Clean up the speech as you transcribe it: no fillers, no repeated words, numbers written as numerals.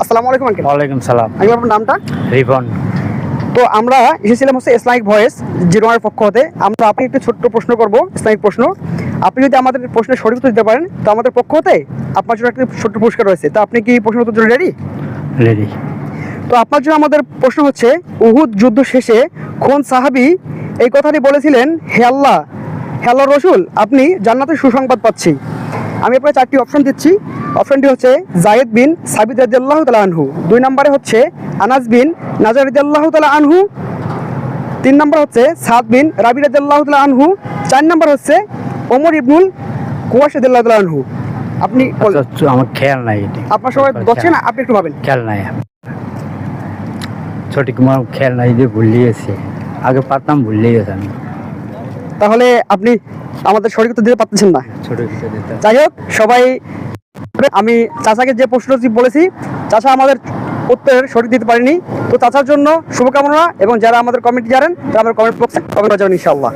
আসসালামু আলাইকুম আঙ্কেল। ওয়ালাইকুম সালাম। আমি আপনার নামটা? রিপন। তো আমরা এসেছিলাম হচ্ছে ইসলামিক ভয়েস জিরোয়ার পক্ষ হতে। আমরা আপনি একটু ছোট্ট প্রশ্ন করব, ইসলামিক প্রশ্ন। আপনি যদি আমাদের প্রশ্নের সঠিক উত্তর দিতে পারেন তো আমাদের পক্ষ হতে আপনার জন্য একটা ছোট্ট পুরস্কার রয়েছে। তো আপনি কি প্রশ্ন উত্তর জন্য রেডি? রেডি। তো আপনার জন্য আমাদের প্রশ্ন হচ্ছে, উহুদ যুদ্ধ শেষে কোন সাহাবী এই কথাটি বলেছিলেন, হে আল্লাহ, হে আল্লাহর রসুল, আপনি জান্নাতের সুসংবাদ পাচ্ছি। আমি আপনাকে 4টি অপশন দিচ্ছি। অপশনটি হচ্ছে জায়েদ বিন সাবিত রাদিয়াল্লাহু তাআলা আনহু, 2 নম্বরে হচ্ছে আনাস বিন নাজার রাদিয়াল্লাহু তাআলা আনহু, 3 নম্বর হচ্ছে সাদ বিন রাবি রাদিয়াল্লাহু তাআলা আনহু, 4 নম্বর হচ্ছে ওমর ইবনুল কুওয়াস রাদিয়াল্লাহু তাআলা আনহু। আপনি আমার খেয়াল নাই এটা। আপনার সবাই বলছেন, আপনি একটু ভাবেন। খেয়াল নাই, সঠিক আমার খেয়াল নাই, যে ভুলে গেছি। আগে পারতাম, ভুলে গেছি আমি। তাহলে আপনি আমাদের সঠিক উত্তর দিতে পারতেছেন না। সঠিক উত্তর দিতে। যাই হোক, সবাই আমি চাচাকে যে প্রশ্নটি বলেছি, চাচা আমাদের উত্তরের সঠিক দিতে পারেনি। তো চাচার জন্য শুভকামনা, এবং যারা আমাদের কমেন্ট জানেন তারা আমার কমেন্ট বক্সে কমেন্ট করবেন ইনশাআল্লাহ।